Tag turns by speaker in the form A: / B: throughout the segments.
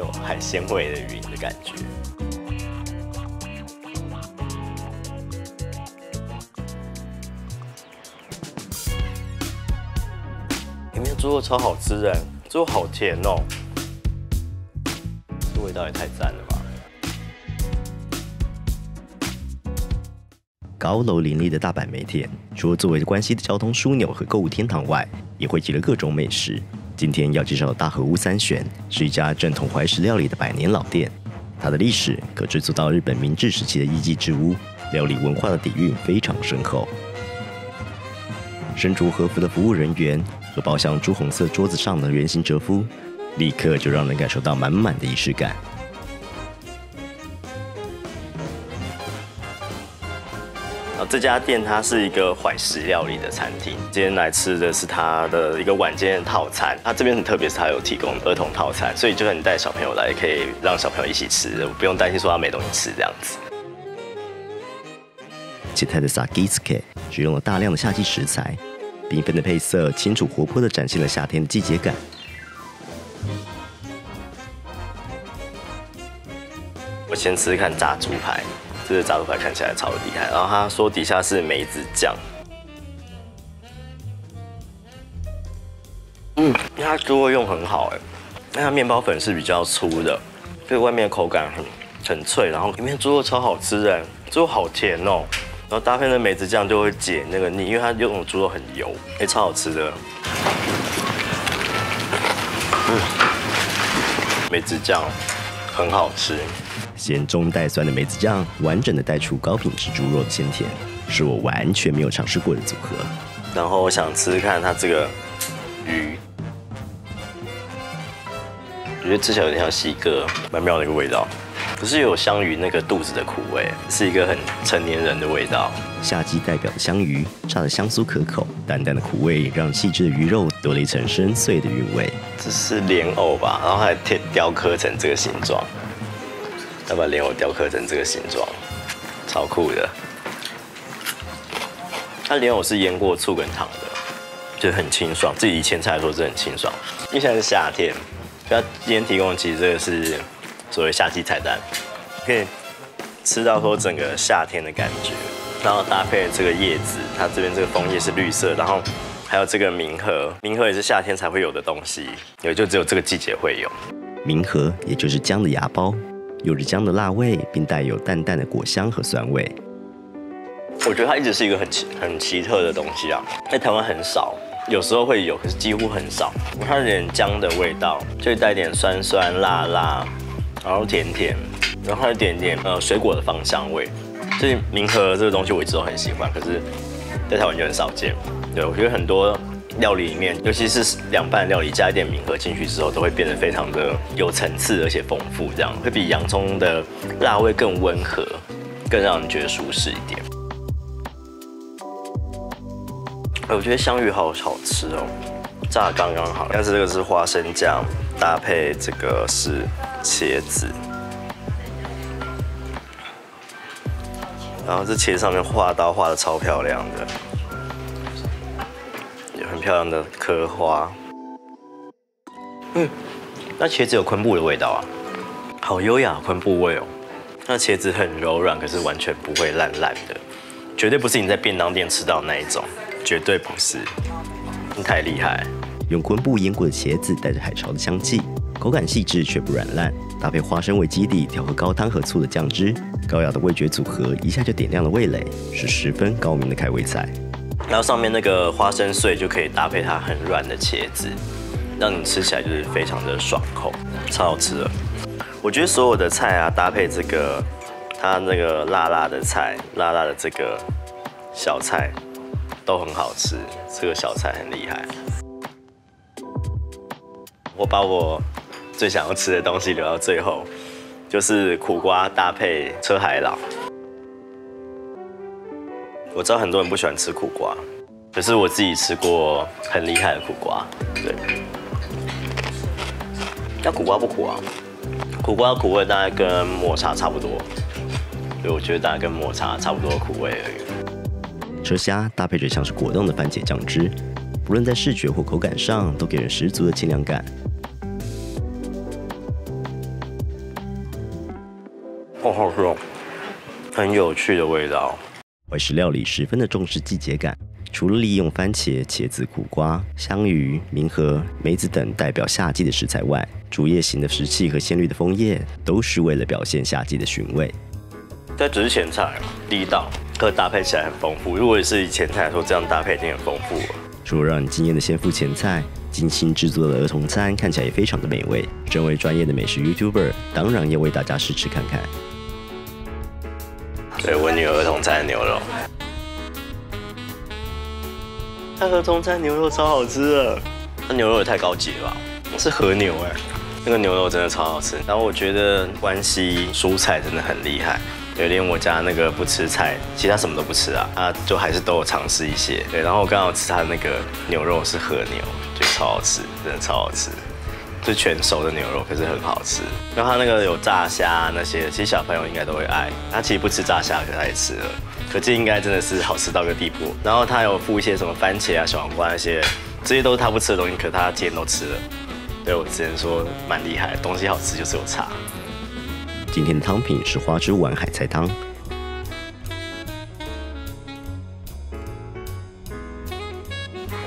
A: 有海鲜味的云的感觉。里面猪肉超好吃的，猪肉好甜哦，这味道也太赞了吧！
B: 高楼林立的大阪梅田，除了作为关西的交通枢纽和购物天堂外，也汇集了各种美食。今天要介绍的大和屋三玄是一家正统怀石料理的100年老店，它的历史可追溯到日本明治时期的艺伎之屋，料理文化的底蕴非常深厚。身着和服的服务人员和包厢朱红色桌子上的圆形折夫，立刻就让人感受到满满的仪式感。
A: 这家店它是一个怀石料理的餐厅，今天来吃的是它的一个晚间套餐。它这边很特别，是它有提供儿童套餐，所以就算你带小朋友来，也可以让小朋友一起吃，不用担心说他没东西吃这样子。
B: 切菜的 Sakisuke 使用了大量的夏季食材，缤纷的配色清楚活泼的展现了夏天的季节感。
A: 我先吃吃看炸猪排。这个炸猪排看起来超厉害，然后他说底下是梅子酱，因为它猪肉用很好那它面包粉是比较粗的，所以外面的口感很脆，然后里面猪肉超好吃的，猪肉好甜哦，然后搭配那梅子酱就会解那个腻，因为它用的猪肉很油，超好吃的，梅子酱很好吃。
B: 咸中带酸的梅子酱，完整的带出高品质猪肉的鲜甜，是我完全没有尝试过的组合。
A: 然后我想吃吃看它这个鱼，我觉得吃起来有点像西哥，蛮妙的一个味道。可是又有香鱼那个肚子的苦味，是一个很成年人的味道。
B: 夏季代表的香鱼，炸得香酥可口，淡淡的苦味让细致的鱼肉多了一层深邃的韵味。
A: 这是莲藕吧，然后还雕刻成这个形状。要把莲藕雕刻成这个形状，超酷的。它莲藕是腌过醋跟糖的，就很清爽。自己以前菜来说，真的很清爽。因为现在是夏天，所以它今天提供的其实这个是所谓夏季菜单，可以吃到说整个夏天的感觉。然后搭配这个叶子，它这边这个枫叶是绿色，然后还有这个冥河，冥河也是夏天才会有的东西，也就只有这个季节会有。
B: 冥河也就是姜的芽包。有着姜的辣味，并带有淡淡的果香和酸味。
A: 我觉得它一直是一个很奇特的东西啊，在台湾很少，有时候会有，可是几乎很少。它有点姜的味道，就带点酸酸辣辣，然后甜甜，然后还有点水果的芳香味。所以冥河这个东西我一直都很喜欢，可是在台湾就很少见。对，我觉得很多料理里面，尤其是凉拌料理加一点冥河进去之后，都会变得非常的有层次，而且丰富，这样会比洋葱的辣味更温和，更让人觉得舒适一点。我觉得香鱼好好吃哦，炸得刚刚好。但是这个是花生酱，搭配这个是茄子，然后这茄子上面画刀画得超漂亮的。很漂亮的刻花，那茄子有昆布的味道啊，好优雅昆布味哦。那茄子很柔软，可是完全不会烂烂的，绝对不是你在便当店吃到的那一种，绝对不是，太厉害。
B: 用昆布腌过的茄子带着海潮的香气，口感细致却不软烂，搭配花生为基底调和高汤和醋的酱汁，高雅的味觉组合一下就点亮了味蕾，是十分高明的开胃菜。
A: 然后上面那个花生碎就可以搭配它很软的茄子，让你吃起来就是非常的爽口，超好吃的。我觉得所有的菜啊，搭配这个它那个辣辣的菜，辣辣的这个小菜都很好吃。这个小菜很厉害。我把我最想要吃的东西留到最后，就是苦瓜搭配车海老。我知道很多人不喜欢吃苦瓜，可是我自己吃过很厉害的苦瓜。对，那苦瓜不苦啊，苦瓜苦味大概跟抹茶差不多，所以我觉得大概跟抹茶差不多的苦味而已。
B: 车虾搭配着像是果冻的番茄酱汁，不论在视觉或口感上，都给人十足的清凉感。
A: 很有趣的味道。
B: 怀石料理十分的重视季节感，除了利用番茄、茄子、苦瓜、香芋、明和、梅子等代表夏季的食材外，竹叶型的石器和鲜绿的枫叶都是为了表现夏季的寻味。
A: 这只是前菜，第一道，可搭配起来很丰富。如果是以前菜来说，这样搭配已经很丰富了。
B: 除了让人惊艳的先付前菜，精心制作的儿童餐看起来也非常的美味。身为专业的美食 YouTuber， 当然要为大家试吃看看。
A: 对，我女儿儿童餐的牛肉，她儿童餐牛肉超好吃的，那牛肉也太高级了吧？是和牛哎，那个牛肉真的超好吃。然后我觉得关西蔬菜真的很厉害。对，连我家那个不吃菜，其他什么都不吃啊，他就还是都有尝试一些。对，然后我刚好吃他的那个牛肉是和牛，就超好吃，真的超好吃，是全熟的牛肉，可是很好吃。然后他那个有炸虾那些，其实小朋友应该都会爱。他其实不吃炸虾，可他也吃了，可这应该真的是好吃到个地步。然后他有附一些什么番茄啊、小黄瓜那些，这些都是他不吃的东西，可他今天都吃了。对，我只能说蛮厉害的，东西好吃就是有差。
B: 今天的汤品是花枝丸海菜汤。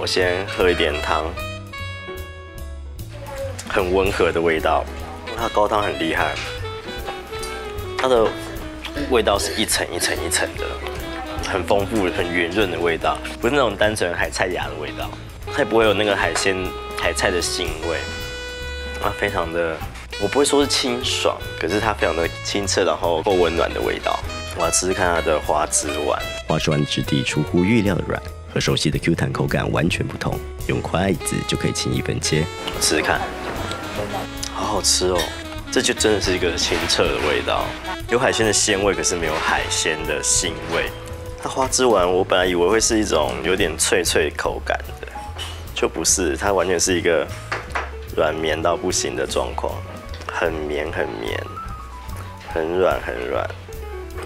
A: 我先喝一点汤，很温和的味道。它高汤很厉害，它的味道是一层一层一层的，很丰富、很圆润的味道，不是那种单纯海菜芽的味道，它也不会有那个海菜的腥味，它非常的。我不会说是清爽，可是它非常的清澈，然后够温暖的味道。我要吃吃看它的花枝丸。
B: 花枝丸的质地出乎预料的软，和熟悉的 Q 弹口感完全不同，用筷子就可以轻易分切。
A: 试试看，好好吃哦！这就真的是一个清澈的味道，有海鲜的鲜味，可是没有海鲜的腥味。它花枝丸，我本来以为会是一种有点脆脆口感的，就不是，它完全是一个软绵到不行的状况。很绵很绵，很软很软，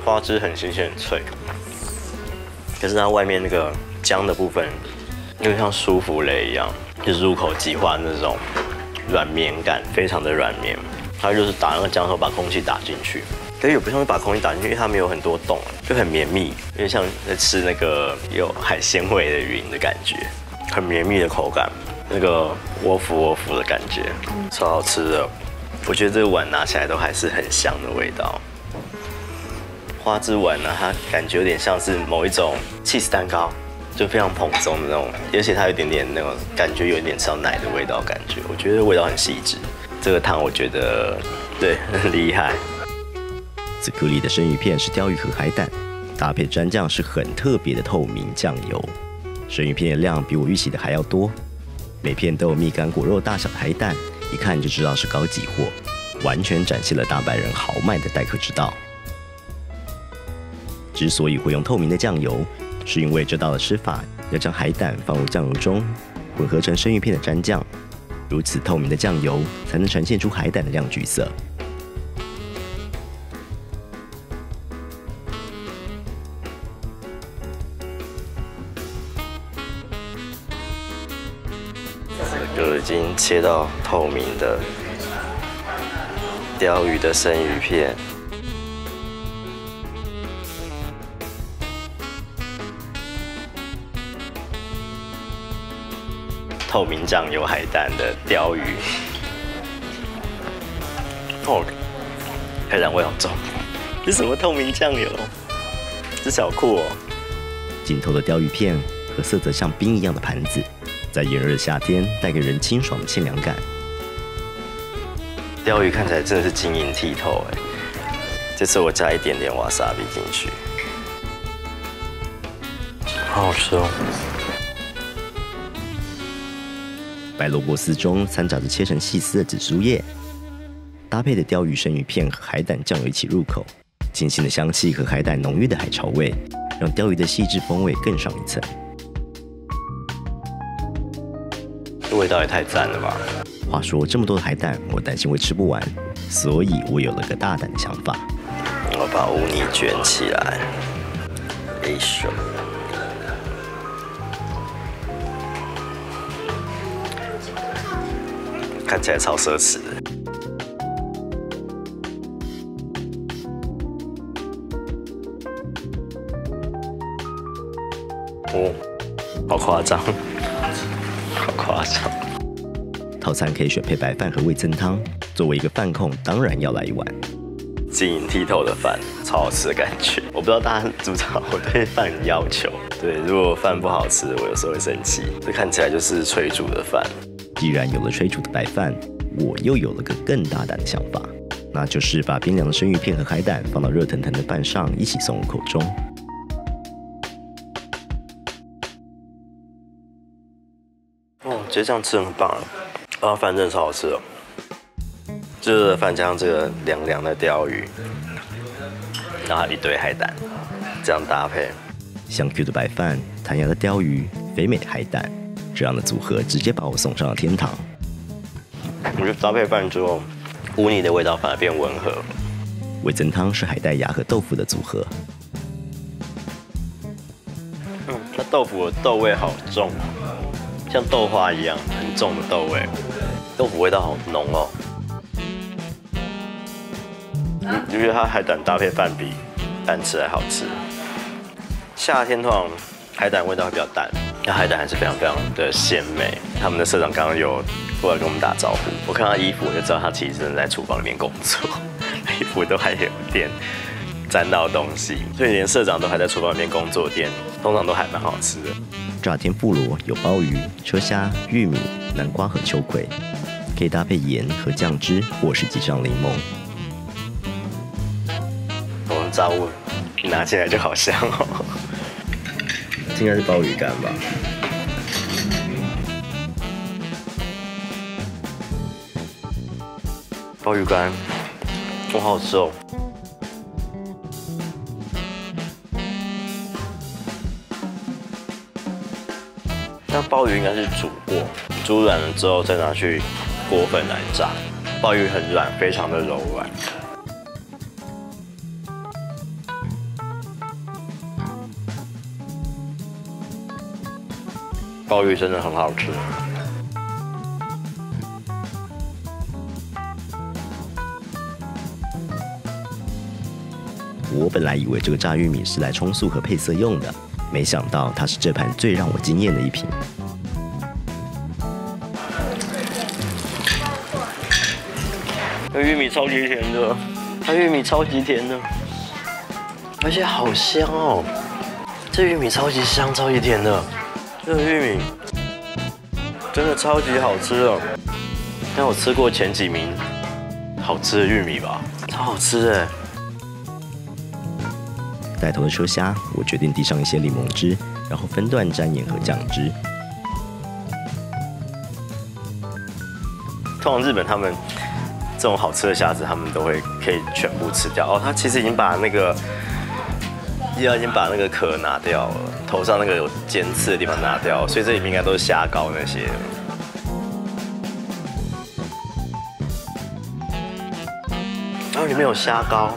A: 花枝很新鲜很脆，可是它外面那个姜的部分，有点像舒芙蕾一样，就是入口即化那种软绵感，非常的软绵。它就是打那个姜的时候把空气打进去，可是也不像是把空气打进去，因为它没有很多洞，就很绵密，有点像在吃那个有海鲜味的云的感觉，很绵密的口感，那个窝夫的感觉，超好吃的。我觉得这个碗拿起来都还是很香的味道。花枝丸呢，它感觉有点像是某一种cheese蛋糕，就非常蓬松的那种，而且它有点点那种感觉，有一点吃到奶的味道感觉。我觉得味道很细致。这个汤我觉得对很厉害。
B: 此颗粒的生鱼片是鲷鱼和海胆，搭配蘸酱是很特别的透明酱油。生鱼片的量比我预期的还要多，每片都有蜜柑果肉大小的海胆。一看就知道是高级货，完全展现了大阪人豪迈的待客之道。之所以会用透明的酱油，是因为这道的吃法要将海胆放入酱油中，混合成生鱼片的蘸酱，如此透明的酱油才能呈现出海胆的亮橘色。
A: 就已经切到透明的鲷鱼的生鱼片，透明酱油海胆的鲷鱼，哦，海胆味好重，这是什么透明酱油？这小酷哦！
B: 紧透的鲷鱼片和色泽像冰一样的盘子。在炎热的夏天，带给人清爽的清凉感。
A: 鲷鱼看起来真的是晶莹剔透哎！这次我加一点点瓦萨比进去，好好吃哦。
B: 白萝卜丝中掺杂着切成细丝的紫苏叶，搭配的鲷鱼生鱼片和海胆酱油一起入口，清新的香气和海胆浓郁的海潮味，让鲷鱼的细致风味更上一层。
A: 这味道也太赞了吧！
B: 话说这么多的海胆，我担心会吃不完，所以我有了个大胆的想法。
A: 我把乌泥卷起来，一手，看起来超奢侈的。哦，好夸张，好夸张。
B: 套餐可以选配白饭和味噌汤，作为一个饭控，当然要来一碗。
A: 晶莹剔透的饭，超好吃的感觉。我不知道大家知不知道我对饭有要求。对，如果饭不好吃，我有时候会生气。这看起来就是炊煮的饭。
B: 既然有了炊煮的白饭，我又有了个更大胆的想法，那就是把冰凉的生鱼片和海胆放到热腾腾的饭上，一起送入口中。
A: 哦，觉得这样吃很棒啊！饭真的超好吃哦。热热的饭加上这个凉凉的鲷鱼，然后一堆海胆，这样搭配，
B: 香 Q 的白饭，弹牙的鲷鱼，肥美的海胆，这样的组合直接把我送上了天堂。
A: 我觉得搭配饭之后，乌泥的味道反而变温和。
B: 味噌汤是海带芽和豆腐的组合。
A: 那豆腐的豆味好重哦，像豆花一样很重的豆味，豆腐味道好浓哦。我觉得它海胆搭配饭比蛋吃还好吃。夏天通常海胆味道会比较淡，那海胆还是非常非常的鲜美。他们的社长刚刚有过来跟我们打招呼，我看他衣服我就知道他其实真的在厨房里面工作，衣服都还有点沾到东西，所以连社长都还在厨房里面工作店，通常都还蛮好吃的。
B: 炸天妇罗有鲍鱼、车虾、玉米、南瓜和秋葵，可以搭配盐和酱汁，或是挤上柠檬。
A: 我们炸物拿起来就好香哦，
B: 应该是鲍鱼干吧。
A: 鲍鱼干，哇，好好吃哦！那鲍鱼应该是煮过，煮软了之后再拿去锅粉来炸。鲍鱼很软，非常的柔软。鲍鱼真的很好吃。
B: 我本来以为这个炸玉米是来充素和配色用的，没想到它是这盘最让我惊艳的一品。
A: 这玉米超级甜的，它玉米超级甜的，而且好香哦！这玉米超级香、超级甜的，这个玉米真的超级好吃哦！但我吃过前几名好吃的玉米吧，超好吃哎！
B: 带头的车虾，我决定滴上一些柠檬汁，然后分段沾盐和酱汁。
A: 通常日本他们这种好吃的虾子，他们都会可以全部吃掉哦。他其实已经把那个壳拿掉了，头上那个有尖刺的地方拿掉了，所以这里面应该都是虾膏那些。然后里面有虾膏。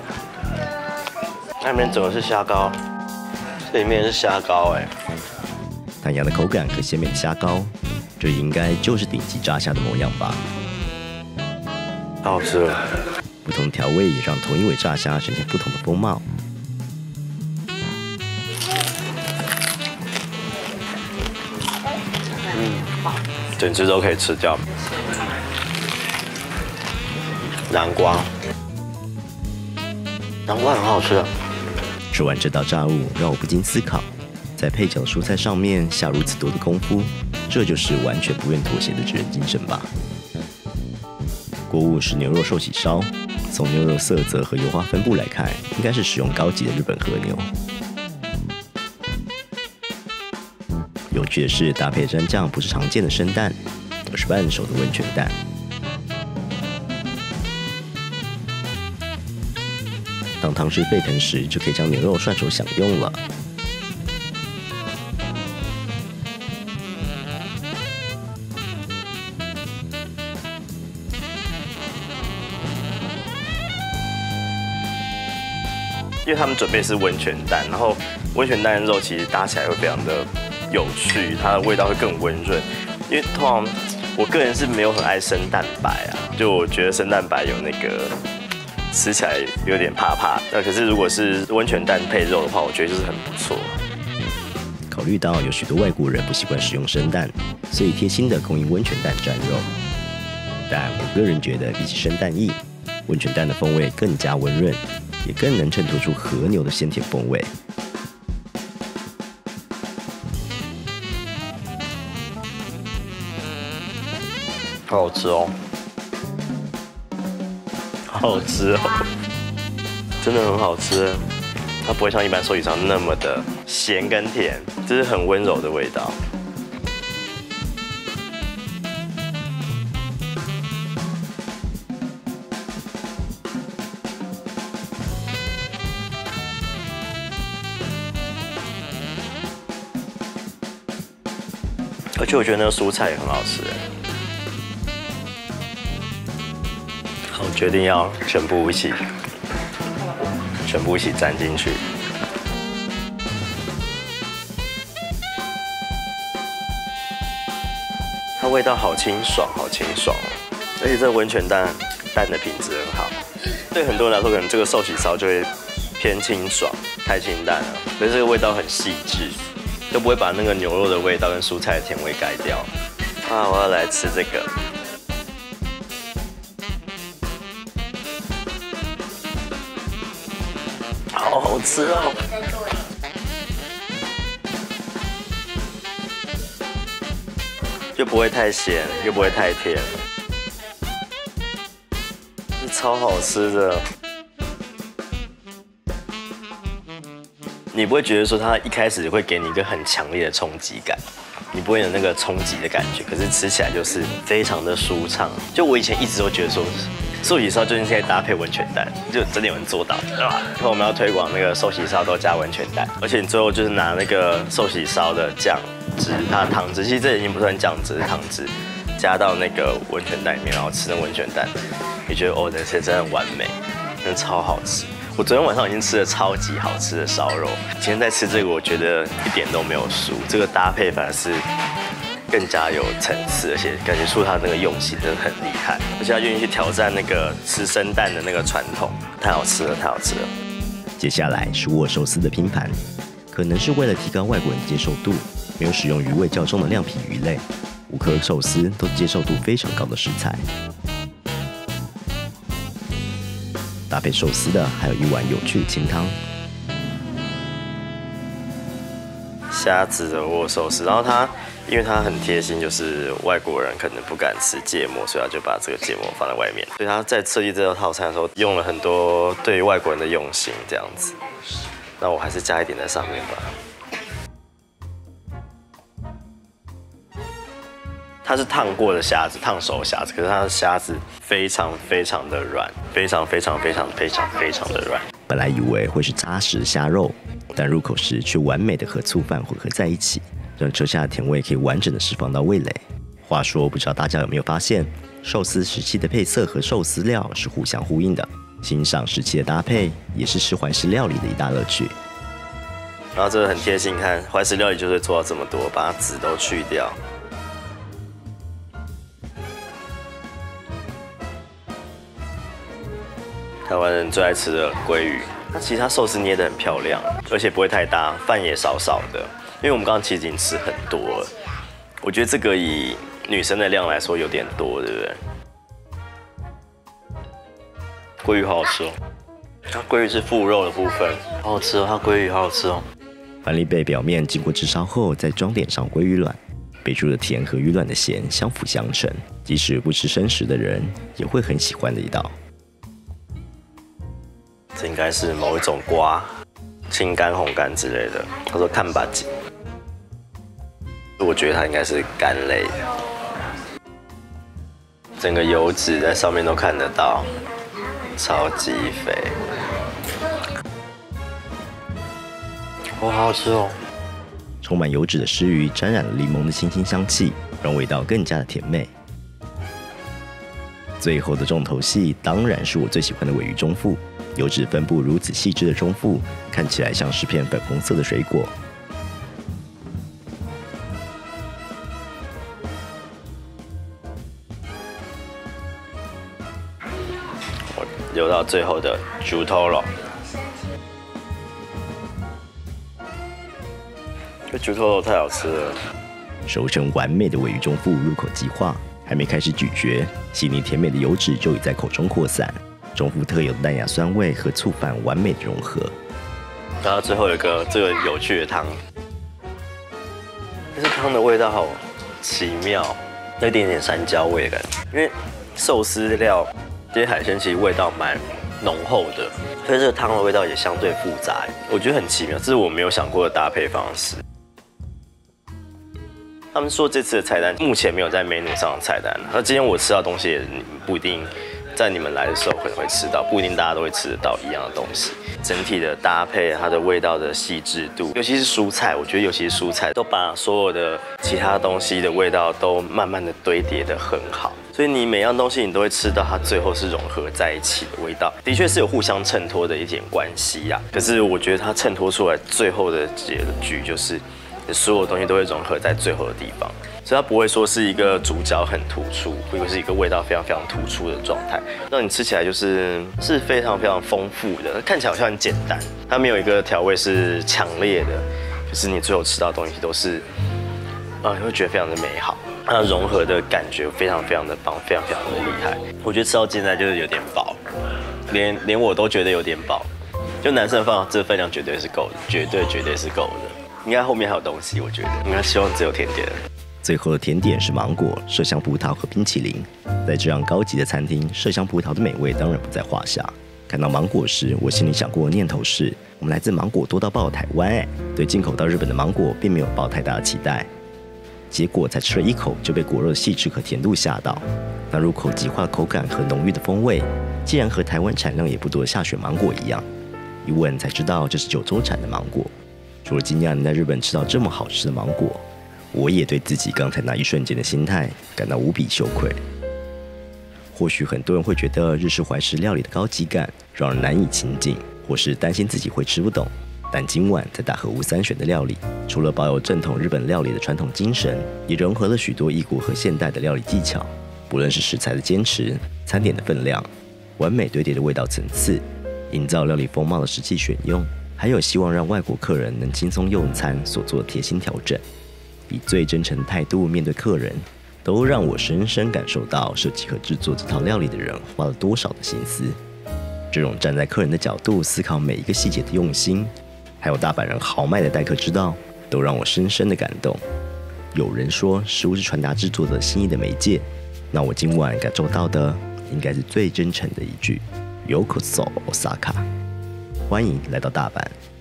A: 那里面整个是虾膏，这里面是虾膏哎，
B: 弹牙的口感和鲜美的虾膏，这应该就是顶级炸虾的模样吧。
A: 太好吃了！
B: 不同调味也让同一尾炸虾呈现不同的风貌。
A: 整只都可以吃掉。南瓜很好吃。
B: 吃完这道炸物，让我不禁思考，在配角的蔬菜上面下如此多的功夫，这就是完全不愿妥协的职人精神吧。锅物是牛肉寿喜烧，从牛肉色泽和油花分布来看，应该是使用高级的日本和牛。有趣的是，搭配蘸酱不是常见的生蛋，而是半熟的温泉蛋。当汤汁沸腾时，就可以将牛肉涮熟享用了。
A: 因为他们准备是温泉蛋，然后温泉蛋肉其实搭起来会非常的有趣，它的味道会更温润。因为通常我个人是没有很爱生蛋白啊，就我觉得生蛋白有那个。吃起来有点怕怕，那可是如果是温泉蛋配肉的话，我觉得就是很不错。
B: 考虑到有许多外国人不习惯食用生蛋，所以贴心的供应温泉蛋蘸肉。但我个人觉得，比起生蛋液，温泉蛋的风味更加温润，也更能衬托出和牛的鲜甜风味。
A: 好好吃哦，好好吃哦，真的很好吃。它不会像一般寿喜烧那么的咸跟甜，这是很温柔的味道。而且我觉得那个蔬菜也很好吃。好，我决定要全部一起沾进去。它味道好清爽，好清爽哦！而且这个温泉蛋的品质很好。对很多人来说，可能这个寿喜烧就会偏清爽，太清淡了。可是这个味道很细致，都不会把那个牛肉的味道跟蔬菜的甜味改掉。啊，我要来吃这个。好好吃哦！又不会太咸，又不会太甜，超好吃的。你不会觉得说它一开始会给你一个很强烈的冲击感，你不会有那个冲击的感觉，可是吃起来就是非常的舒畅。就我以前一直都觉得说，寿喜烧就应该搭配温泉蛋，就真的有人做到，对吧？以后我们要推广那个寿喜烧都加温泉蛋，而且你最后就是拿那个寿喜烧的酱汁，它的汤汁，其实这已经不算酱汁，是汤汁，加到那个温泉蛋里面，然后吃那温泉蛋，你觉得哦，这些真的很完美，真的超好吃。我昨天晚上已经吃了超级好吃的烧肉，今天在吃这个，我觉得一点都没有输，这个搭配反而是更加有层次，而且感觉出他那个用心真的很厉害，而且他愿意去挑战那个吃生蛋的那个传统，太好吃了，太好吃了。
B: 接下来是握寿司的拼盘，可能是为了提高外国人的接受度，没有使用鱼味较重的亮皮鱼类，5颗寿司都是接受度非常高的食材。搭配寿司的还有一碗有趣的清汤。
A: 虾子的握寿司，然后因为它很贴心，就是外国人可能不敢吃芥末，所以他就把这个芥末放在外面。所以他在设计这道套餐的时候，用了很多对于外国人的用心，这样子。那我还是加一点在上面吧。它是烫过的虾子，烫熟的虾子，可是它的虾子非常非常的软，非常的软。
B: 本来以为会是扎实的虾肉，但入口时却完美的和醋饭混合在一起，让车下的甜味可以完整的释放到味蕾。话说，不知道大家有没有发现，寿司时期的配色和寿司料是互相呼应的，欣赏时期的搭配也是吃怀石料理的一大乐趣。
A: 然后这个很贴心，看怀石料理就是做到这么多，把它籽都去掉。台湾人最爱吃的鲑鱼，那其实它寿司捏得很漂亮，而且不会太大，饭也少少的。因为我们刚刚其实已经吃很多了，我觉得这个以女生的量来说有点多，对不对？鲑鱼好好吃哦，它鲑鱼是腹肉的部分，好好吃哦，它鲑鱼好好吃哦。
B: 帆立贝表面经过炙烧后，再装点上鲑鱼卵，贝珠的甜和鱼卵的咸相辅相成，即使不吃生食的人也会很喜欢的一道。
A: 这应该是某一种瓜，青柑、红柑之类的。他说看吧唧，我觉得它应该是柑类的。整个油脂在上面都看得到，超级肥。哇，好好吃哦！
B: 充满油脂的湿鱼沾染了柠檬的清新香气，让味道更加的甜美。最后的重头戏当然是我最喜欢的鲔鱼中腹。油脂分布如此细致的中腹，看起来像是片粉红色的水果。
A: 我留到最后的猪头肉，这猪头肉太好吃了。
B: 熟成完美的鲔鱼中腹入口即化，还没开始咀嚼，细腻甜美的油脂就已在口中扩散，中腹特有的淡雅酸味和醋饭完美的融合。
A: 然后最后有个这个有趣的汤，这汤的味道好奇妙，有一点点山椒味的感觉。因为寿司料这些海鲜其实味道蛮浓厚的，所以这个汤的味道也相对复杂，我觉得很奇妙，这是我没有想过的搭配方式。他们说这次的菜单目前没有在 menu 上的菜单，那今天我吃到的东西也不一定在你们来的时候可能会吃到，不一定大家都会吃得到一样的东西。整体的搭配，它的味道的细致度，尤其是蔬菜，我觉得尤其是蔬菜都把所有的其他东西的味道都慢慢的堆叠得很好，所以你每样东西你都会吃到它最后是融合在一起的味道，的确是有互相衬托的一点关系呀。可是我觉得它衬托出来最后的结局就是。所有东西都会融合在最后的地方，所以它不会说是一个主角很突出，或者是一个味道非常非常突出的状态，让你吃起来是非常非常丰富的，看起来好像很简单，它没有一个调味是强烈的，就是你最后吃到的东西都是，你会觉得非常的美好，它融合的感觉非常非常的棒，非常非常的厉害。我觉得吃到现在就是有点饱，连我都觉得有点饱，就男生放这分量绝对是够的，绝对是够的。应该后面还有东西，我觉得应该希望只有甜点。
B: 最后的甜点是芒果、麝香葡萄和冰淇淋。在这样高级的餐厅，麝香葡萄的美味当然不在话下。看到芒果时，我心里想过的念头是：我们来自芒果多到爆的台湾，对进口到日本的芒果并没有抱太大的期待。结果才吃了一口就被果肉的细致和甜度吓到。那入口即化的口感和浓郁的风味，竟然和台湾产量也不多的下雪芒果一样。一闻才知道这是九州产的芒果。除了惊讶能在日本吃到这么好吃的芒果，我也对自己刚才那一瞬间的心态感到无比羞愧。或许很多人会觉得日式怀石料理的高级感让人难以亲近，或是担心自己会吃不懂。但今晚在大和屋三选的料理，除了保有正统日本料理的传统精神，也融合了许多异国和现代的料理技巧。不论是食材的坚持、餐点的分量、完美堆叠的味道层次、营造料理风貌的实际选用，还有希望让外国客人能轻松用餐所做的贴心调整，以最真诚的态度面对客人，都让我深深感受到设计和制作这套料理的人花了多少的心思。这种站在客人的角度思考每一个细节的用心，还有大阪人豪迈的待客之道，都让我深深的感动。有人说食物是传达制作者心意的媒介，那我今晚感受到的应该是最真诚的一句 Yokoso Osaka。欢迎来到大阪。